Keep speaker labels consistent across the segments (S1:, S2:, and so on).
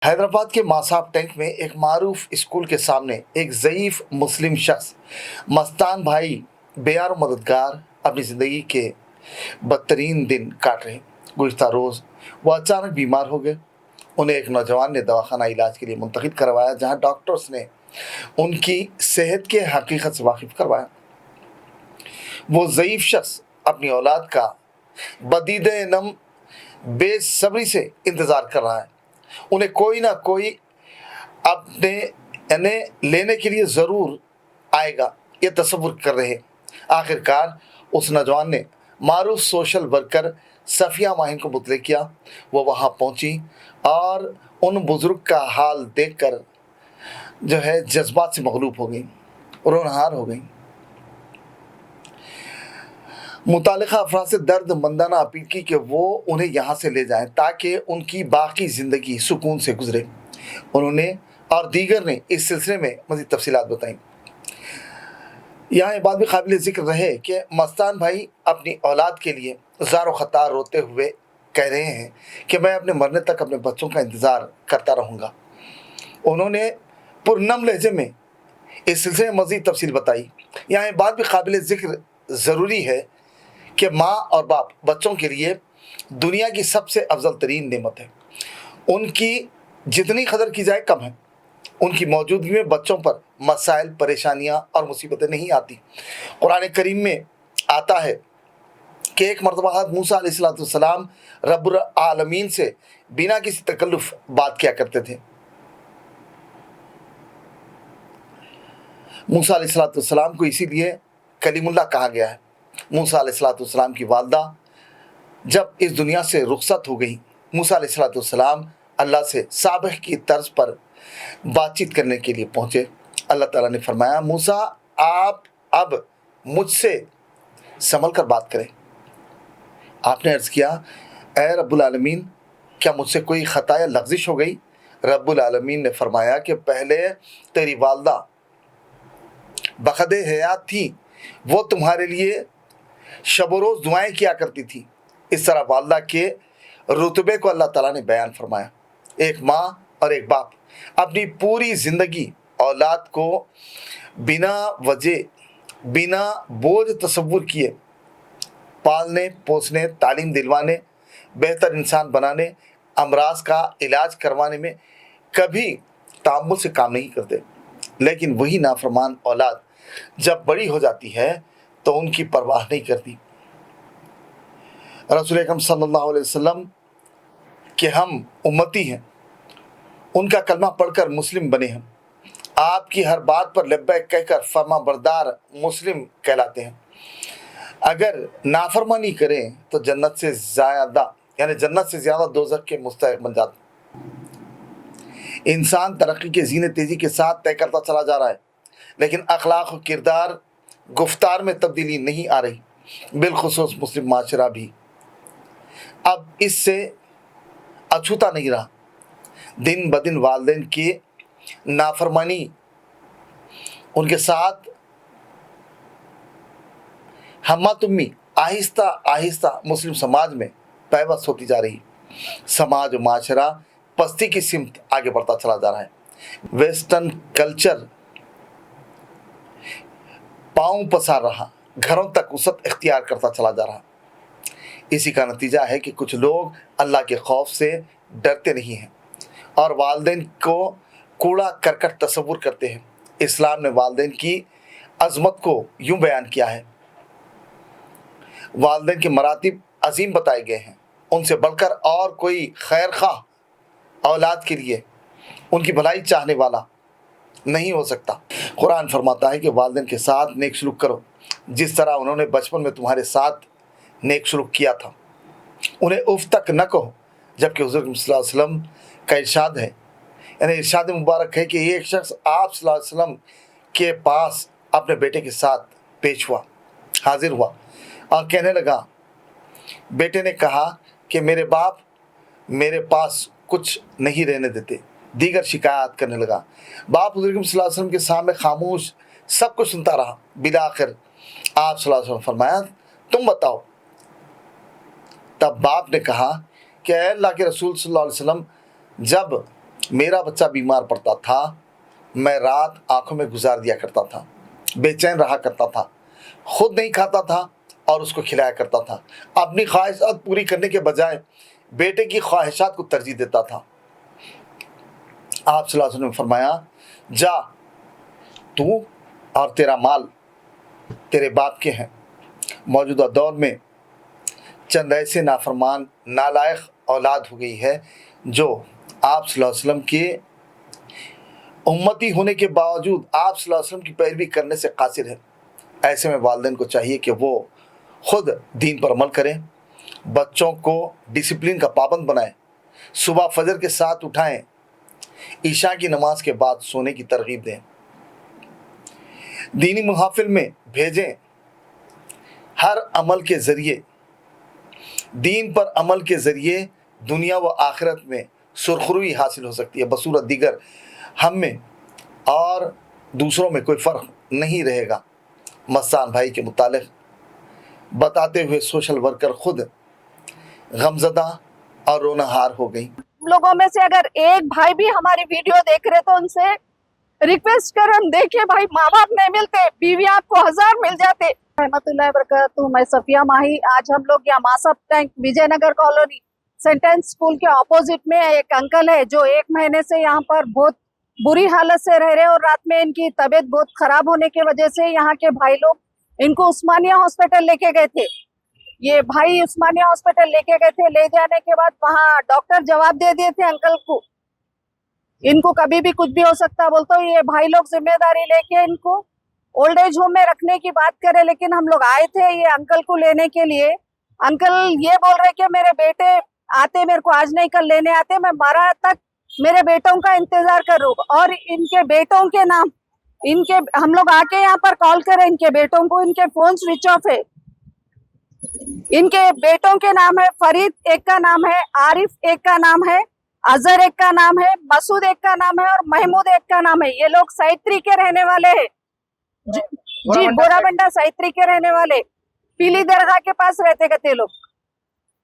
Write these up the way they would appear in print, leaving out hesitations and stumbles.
S1: حیدرآباد کے ماساب ٹینک میں ایک معروف اسکول کے سامنے ایک ضعیف مسلم شخص مستان بھائی بیار و مددگار اپنی زندگی کے بدترین دن کاٹ رہے۔ گزشتہ روز وہ اچانک بیمار ہو گئے۔ انہیں ایک نوجوان نے دواخانہ علاج کے لیے منتقل کروایا، جہاں ڈاکٹرز نے ان کی صحت کے حقیقت سے واقف کروایا۔ وہ ضعیف شخص اپنی اولاد کا بدید نم بے صبری سے انتظار کر رہا ہے۔ انہیں کوئی نہ کوئی اپنے لینے کے لیے ضرور آئے گا، یہ تصور کر رہے۔ آخرکار اس نوجوان نے معروف سوشل ورکر صفیہ ماہین کو مطلع کیا۔ وہ وہاں پہنچی اور ان بزرگ کا حال دیکھ کر جذبات سے مغلوب ہو گئی، رونہار ہو گئی۔ متعلقہ افراد سے درد مندانہ اپیل کی کہ وہ انہیں یہاں سے لے جائیں تاکہ ان کی باقی زندگی سکون سے گزرے۔ انہوں نے اور دیگر نے اس سلسلے میں مزید تفصیلات بتائیں۔ یہاں یہ بات بھی قابل ذکر رہے کہ مستان بھائی اپنی اولاد کے لیے زار و خطار روتے ہوئے کہہ رہے ہیں کہ میں اپنے مرنے تک اپنے بچوں کا انتظار کرتا رہوں گا۔ انہوں نے پرنم لہجے میں اس سلسلے میں مزید تفصیل بتائی۔ یہاں یہ بات بھی قابل ذکر ضروری ہے کہ ماں اور باپ بچوں کے لیے دنیا کی سب سے افضل ترین نعمت ہے۔ ان کی جتنی قدر کی جائے کم ہے۔ ان کی موجودگی میں بچوں پر مسائل، پریشانیاں اور مصیبتیں نہیں آتی۔ قرآن کریم میں آتا ہے کہ ایک مرتبہ حضرت موسیٰ علیہ السلام رب العالمین سے بنا کسی تکلف بات کیا کرتے تھے۔ موسیٰ علیہ السلام کو اسی لیے کلیم اللہ کہا گیا ہے۔ موسیٰ علیہ السلام کی والدہ جب اس دنیا سے رخصت ہو گئی، موسیٰ علیہ السلام اللہ سے سابق کی طرز پر بات چیت کرنے کے لیے پہنچے۔ اللہ تعالیٰ نے فرمایا، موسیٰ آپ اب مجھ سے سنبھل کر بات کریں۔ آپ نے عرض کیا، اے رب العالمین، کیا مجھ سے کوئی خطا یا لغزش ہو گئی؟ رب العالمین نے فرمایا کہ پہلے تیری والدہ بخد حیات تھی، وہ تمہارے لیے شب و روز دعائیں کیا کرتی تھی۔ اس طرح والدہ کے رتبے کو اللہ تعالیٰ نے بیان فرمایا۔ ایک ماں اور ایک باپ اپنی پوری زندگی اولاد کو بنا وجہ، بنا بوجھ تصور کیے پالنے، پوسنے، تعلیم دلوانے، بہتر انسان بنانے، امراض کا علاج کروانے میں کبھی تحمل سے کام نہیں کرتے۔ لیکن وہی نافرمان اولاد جب بڑی ہو جاتی ہے تو ان کی پرواہ نہیں کرتی۔ رسول اکرم صلی اللہ علیہ وسلم کہ ہم امتی ہیں، ان کا کلمہ پڑھ کر مسلم بنے ہیں، آپ کی ہر بات پر لبیک کہہ کر فرما بردار مسلم کہلاتے ہیں۔ اگر نافرمانی کریں تو جنت سے زیادہ دوزخ کے مستحق بن جاتے۔ انسان ترقی کے زین تیزی کے ساتھ طے کرتا چلا جا رہا ہے، لیکن اخلاق و کردار، گفتار میں تبدیلی نہیں آ رہی۔ بالخصوص مسلم معاشرہ بھی اب اس سے اچھوتا نہیں رہا۔ دن بدن والدین کی نافرمانی ان کے ساتھ ہمہ تمی آہستہ آہستہ مسلم سماج میں پیوست ہوتی جا رہی۔ سماج و معاشرہ پستی کی سمت آگے بڑھتا چلا جا رہا ہے۔ ویسٹرن کلچر پاؤں پسار رہا، گھروں تک وسعت اختیار کرتا چلا جا رہا۔ اسی کا نتیجہ ہے کہ کچھ لوگ اللہ کے خوف سے ڈرتے نہیں ہیں اور والدین کو کوڑا کرکٹ تصور کرتے ہیں۔ اسلام نے والدین کی عظمت کو یوں بیان کیا ہے، والدین کے مراتب عظیم بتائے گئے ہیں، ان سے بڑھ کر اور کوئی خیر خواہ اولاد کے لیے ان کی بھلائی چاہنے والا نہیں ہو سکتا۔ قرآن فرماتا ہے کہ والدین کے ساتھ نیک سلوک کرو جس طرح انہوں نے بچپن میں تمہارے ساتھ نیک سلوک کیا تھا۔ انہیں اف تک نہ کہو، جبکہ حضور صلی اللہ علیہ وسلم کا ارشاد ہے، یعنی ارشاد مبارک ہے کہ ایک شخص آپ صلی اللہ علیہ وسلم کے پاس اپنے بیٹے کے ساتھ پیش ہوا، حاضر ہوا اور کہنے لگا، بیٹے نے کہا کہ میرے باپ میرے پاس کچھ نہیں رہنے دیتے، دیگر شکایات کرنے لگا۔ باپ حضور صلی اللہ علیہ وسلم کے سامنے خاموش سب کچھ سنتا رہا۔ بالآخر آپ صلی اللہ علیہ وسلم فرمایا، تم بتاؤ۔ تب باپ نے کہا کہ اے اللہ کے رسول صلی اللہ علیہ وسلم، جب میرا بچہ بیمار پڑتا تھا، میں رات آنکھوں میں گزار دیا کرتا تھا، بے چین رہا کرتا تھا، خود نہیں کھاتا تھا اور اس کو کھلایا کرتا تھا، اپنی خواہشات پوری کرنے کے بجائے بیٹے کی خواہشات کو ترجیح دیتا تھا۔ آپ صلی اللہ علیہ وسلم نے فرمایا، جا تو اور تیرا مال تیرے باپ کے ہیں۔ موجودہ دور میں چند ایسے نافرمان نالائق اولاد ہو گئی ہے جو آپ صلی اللہ علیہ وسلم کے امتی ہونے کے باوجود آپ صلی اللہ علیہ وسلم کی پیروی کرنے سے قاصر ہے۔ ایسے میں والدین کو چاہیے کہ وہ خود دین پر عمل کریں، بچوں کو ڈسپلن کا پابند بنائیں، صبح فجر کے ساتھ اٹھائیں، عشاء کی نماز کے بعد سونے کی ترغیب دیں، دینی محافل میں بھیجیں۔ ہر عمل کے ذریعے، دین پر عمل کے ذریعے دنیا و آخرت میں سرخروئی حاصل ہو سکتی ہے، بصورت دیگر ہم میں اور دوسروں میں کوئی فرق نہیں رہے گا۔ مستان بھائی کے متعلق بتاتے ہوئے سوشل ورکر خود غمزدہ اور رونہار ہو گئی۔
S2: لوگوں میں سے اگر ایک بھائی بھی ہماری ویڈیو دیکھ رہے تو ان سے ریکویسٹ کر ہم دیکھیں بھائی، ماں باپ نہیں ملتے، بیویاں آپ کو 1000 مل جاتے۔ رحمت اللہ وبرکاتہ، میں صفیہ ماہی۔ آج ہم لوگ یہاں ماسب ٹینک وجے نگر کالونی سینٹینس اسکول کے اپوزٹ میں ایک انکل ہے جو 1 مہینے سے یہاں پر بہت بری حالت سے رہ رہے، اور رات میں ان کی طبیعت بہت خراب ہونے کی وجہ سے یہاں کے بھائی لوگ ان کو عثمانیہ ہاسپٹل لے کے گئے تھے۔ یہ بھائی عثمانیہ ہاسپٹل لے کے گئے تھے، لے جانے کے بعد وہاں ڈاکٹر جواب دے دیے تھے انکل کو، ان کو کبھی بھی کچھ بھی ہو سکتا بولتا ہوں۔ یہ بھائی لوگ ذمہ داری لے کے ان کو اولڈ ایج ہوم میں رکھنے کی بات کرے، لیکن ہم لوگ آئے تھے یہ انکل کو لینے کے لیے۔ انکل یہ بول رہے کہ میرے بیٹے آتے، میرے کو آج نہیں کل لینے آتے، میں 12 تک میرے بیٹوں کا انتظار کروں، اور ان کے بیٹوں کے نام ہم لوگ آ کے یہاں پر کال کریں ان کے بیٹوں کو، ان کے فون سوئچ آف ہے۔ ان کے بیٹوں کے نام ہے فرید، ایک کا نام ہے عارف، ایک کا نام ہے اظہر، ایک کا نام ہے مسعود، ایک کا نام ہے اور محمود، ایک کا نام ہے۔ یہ لوگ سائتری کے رہنے والے ہیں، جی بورا بنڈا سائتری کے رہنے والے، پیلی درگاہ کے پاس رہتے گتے لوگ۔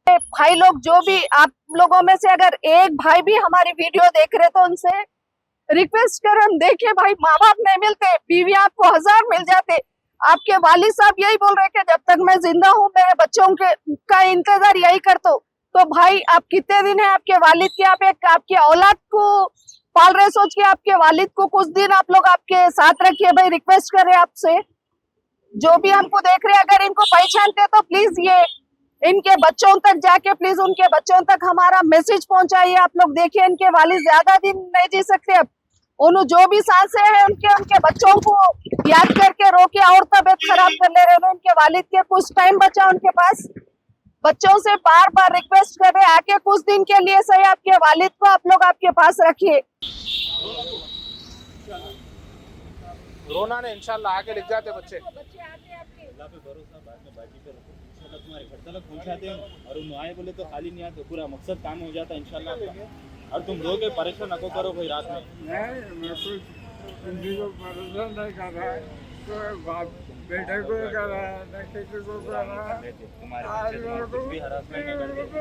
S2: بھائی لوگ جو بھی آپ لوگوں میں سے اگر ایک بھائی بھی ہماری ویڈیو دیکھ رہے تو ان سے ریکویسٹ کر ہم دیکھیں بھائی، ماں باپ نہیں ملتے، بیویاں آپ کو 1000 مل جاتے۔ آپ کے والد صاحب یہی بول رہے کہ جب تک میں زندہ ہوں میرے بچوں کا انتظار یہی کرتا ہوں۔ تو بھائی آپ کتنے دن ہیں آپ کے والد کے، آپ کے اولاد کو پال رہے، سوچ کے آپ کے والد کو کچھ دن آپ لوگ آپ کے ساتھ رکھیے بھائی، ریکویسٹ کر رہے آپ سے۔ جو بھی ہم کو دیکھ رہے اگر ان کو پہچانتے تو پلیز یہ ان کے بچوں تک جا کے پلیز ان کے بچوں تک ہمارا میسج پہنچائیے۔ آپ لوگ دیکھیے ان کے والد زیادہ دن نہیں جی سکتے، اب انہوں جو بھی سانسیں ہیں ان کے بچوں کو یاد کر کے رو کے اور طبیعت خراب کر لے رہے ہیں۔ ان کے والد کے کچھ ٹائم بچا ان کے پاس، بچوں سے بار بار ریکویسٹ کر رہے آ کے کچھ دن کے لیے صحیح آپ کے والد کو آپ لوگ آپ کے پاس رکھیے۔
S3: رونا نے انشاءاللہ آگے لکھ جاتے بچے۔
S4: اللہ پہ بھروسہ، بعد میں باقی پہ رکھو، انشاءاللہ تمہارے گھر تک پہنچاتے ہیں، اور انہوں آئے بولے تو خالی نہیں آتے، پورا مقصد کام ہو جاتا ہے انشاءاللہ آپ کا۔ اور تم رو کے پریشان نہ کرو بھائی رات میں۔
S5: نہیں، میں کچھ کسی کو پریشان نہیں کر رہا، کوئی باپ بیٹے کو کر رہا ہے، نہ کسی کو کر رہا ہے۔
S4: تمہارے بچے تمہارے کچھ بھی ہراسمنٹ نہیں کرتے۔